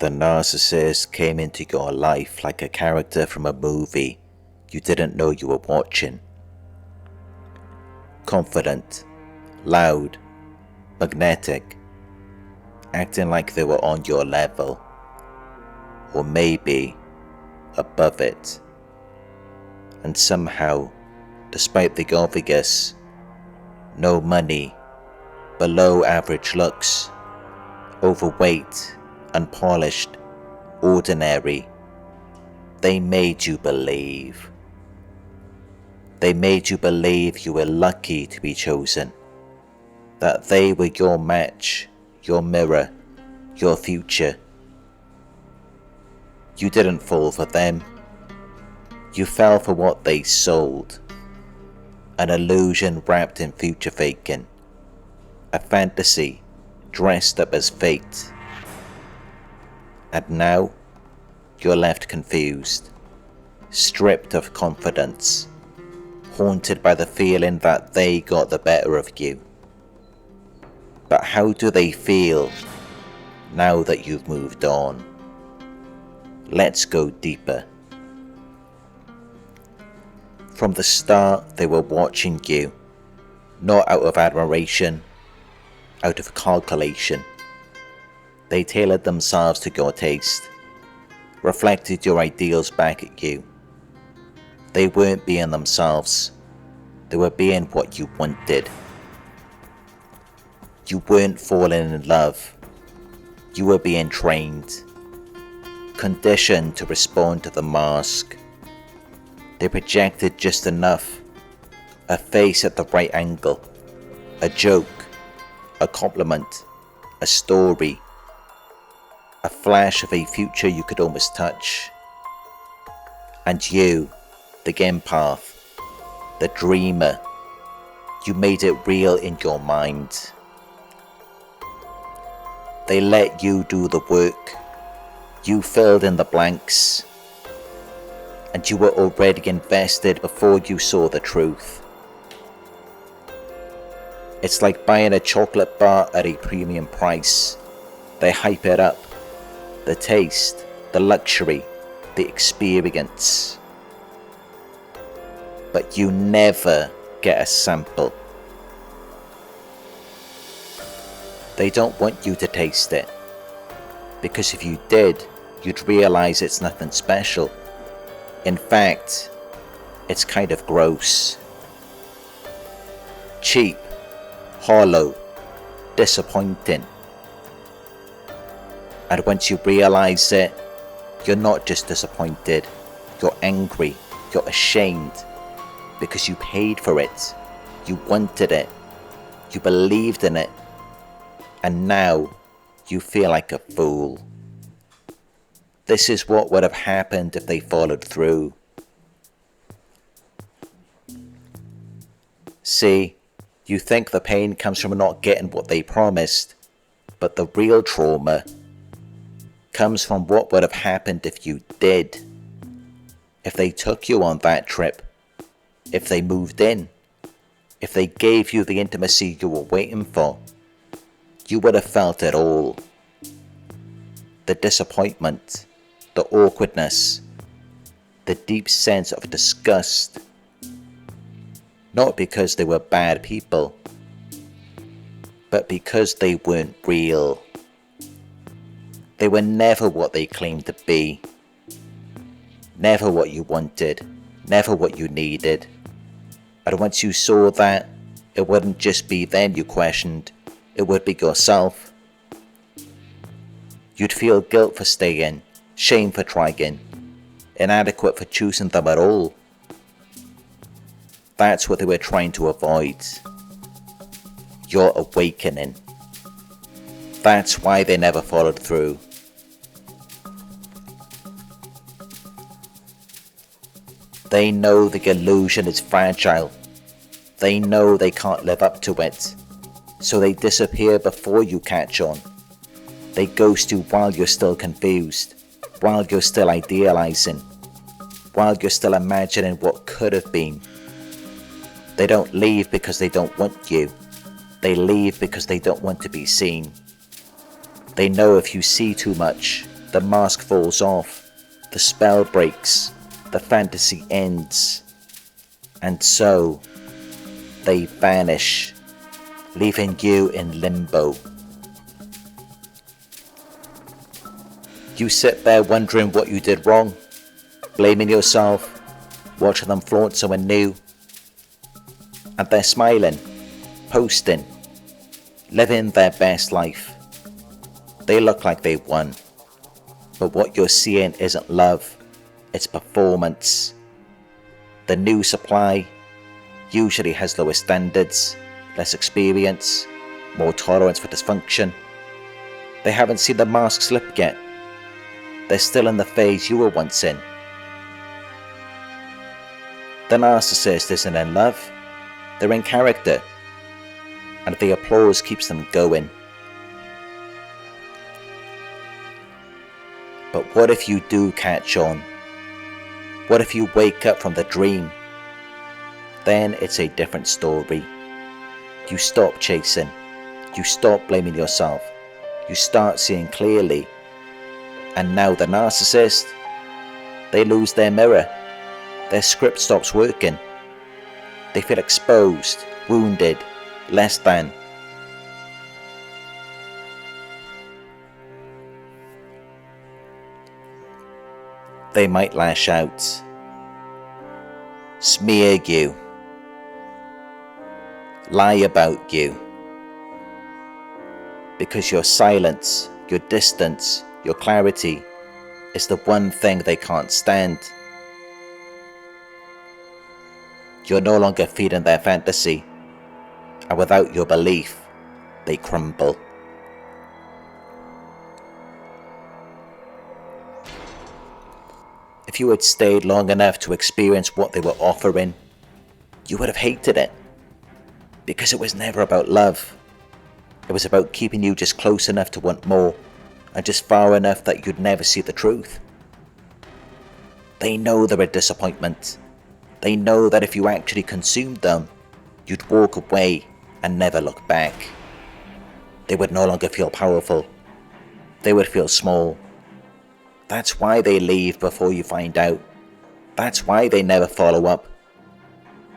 The narcissist came into your life like a character from a movie you didn't know you were watching. Confident, loud, magnetic, acting like they were on your level, or maybe above it. And somehow, despite the obvious, no money, below average looks, overweight, unpolished, ordinary, they made you believe. They made you believe you were lucky to be chosen, that they were your match, your mirror, your future. You didn't fall for them. You fell for what they sold. An illusion wrapped in future faking. A fantasy dressed up as fate. And now, you're left confused, stripped of confidence, haunted by the feeling that they got the better of you. But how do they feel now that you've moved on? Let's go deeper. From the start, they were watching you, not out of admiration, out of calculation. They tailored themselves to your taste, reflected your ideals back at you. They weren't being themselves, they were being what you wanted. You weren't falling in love, you were being trained, conditioned to respond to the mask. They projected just enough, a face at the right angle, a joke, a compliment, a story, a flash of a future you could almost touch. And you, the empath, the dreamer, you made it real in your mind. They let you do the work, you filled in the blanks, and you were already invested before you saw the truth. It's like buying a chocolate bar at a premium price. They hype it up. The taste, the luxury, the experience. But you never get a sample. They don't want you to taste it, because if you did, you'd realize it's nothing special. In fact, it's kind of gross. Cheap, hollow, disappointing. And once you realize it, you're not just disappointed, you're angry, you're ashamed, because you paid for it, you wanted it, you believed in it, and now you feel like a fool. This is what would have happened if they followed through. See, you think the pain comes from not getting what they promised, but the real trauma comes from what would have happened if you did. If they took you on that trip, if they moved in, if they gave you the intimacy you were waiting for, you would have felt it all. The disappointment, the awkwardness, the deep sense of disgust. Not because they were bad people, but because they weren't real. They were never what they claimed to be. Never what you wanted, never what you needed. And once you saw that, it wouldn't just be them you questioned, it would be yourself. You'd feel guilt for staying, shame for trying, inadequate for choosing them at all. That's what they were trying to avoid. Your awakening. That's why they never followed through. They know the illusion is fragile. They know they can't live up to it. So they disappear before you catch on. They ghost you while you're still confused, while you're still idealizing, while you're still imagining what could have been. They don't leave because they don't want you. They leave because they don't want to be seen. They know if you see too much, the mask falls off, the spell breaks, the fantasy ends, and so they vanish, leaving you in limbo. You sit there wondering what you did wrong, blaming yourself, watching them flaunt someone new, and they're smiling, posting, living their best life. They look like they won, but what you're seeing isn't love, it's performance. The new supply usually has lower standards, less experience, more tolerance for dysfunction. They haven't seen the mask slip yet. They're still in the phase you were once in. The narcissist isn't in love, they're in character, and the applause keeps them going. But what if you do catch on? What if you wake up from the dream? Then it's a different story. You stop chasing, you stop blaming yourself, you start seeing clearly. And now the narcissist, they lose their mirror, their script stops working. They feel exposed, wounded, less than. They might lash out, smear you, lie about you, because your silence, your distance, your clarity is the one thing they can't stand. You're no longer feeding their fantasy, and without your belief, they crumble. If you had stayed long enough to experience what they were offering, you would have hated it, because it was never about love. It was about keeping you just close enough to want more, and just far enough that you'd never see the truth. They know they're a disappointment. They know that if you actually consumed them, you'd walk away and never look back. They would no longer feel powerful. They would feel small. That's why they leave before you find out. That's why they never follow up.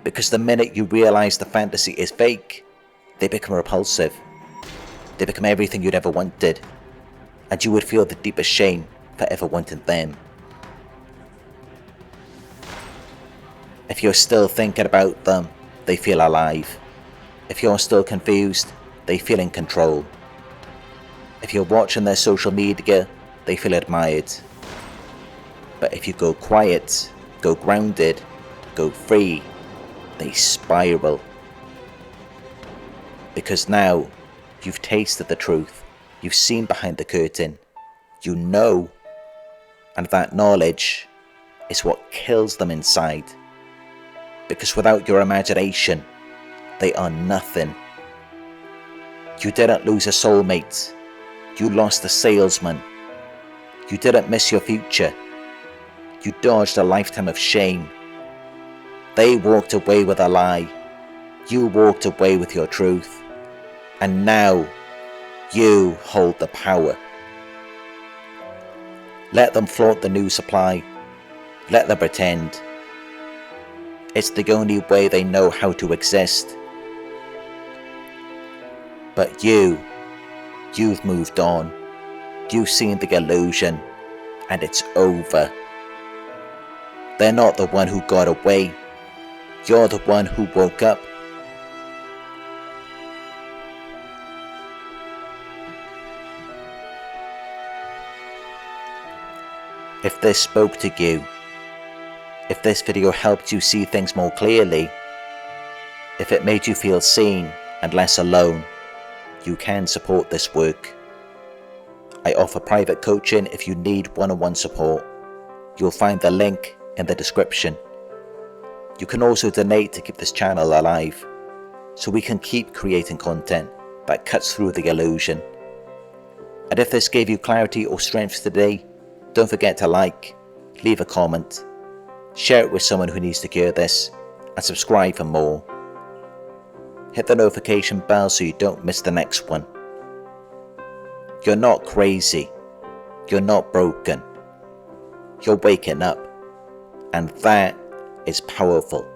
Because the minute you realize the fantasy is fake, they become repulsive. They become everything you'd ever wanted, and you would feel the deepest shame for ever wanting them. If you're still thinking about them, they feel alive. If you're still confused, they feel in control. If you're watching their social media, they feel admired. But if you go quiet, go grounded, go free, they spiral. Because now, you've tasted the truth, you've seen behind the curtain, you know, and that knowledge is what kills them inside. Because without your imagination, they are nothing. You didn't lose a soulmate, you lost a salesman. You didn't miss your future, you dodged a lifetime of shame. They walked away with a lie, you walked away with your truth, and now you hold the power. Let them flaunt the new supply, let them pretend. It's the only way they know how to exist. But you've moved on. You've seen the illusion, and it's over. They're not the one who got away. You're the one who woke up. If this spoke to you, if this video helped you see things more clearly, if it made you feel seen and less alone, you can support this work. I offer private coaching if you need one-on-one support. You'll find the link in the description. You can also donate to keep this channel alive, so we can keep creating content that cuts through the illusion. And if this gave you clarity or strength today, don't forget to like, leave a comment, share it with someone who needs to hear this, and subscribe for more. Hit the notification bell so you don't miss the next one. You're not crazy. You're not broken. You're waking up, and that is powerful.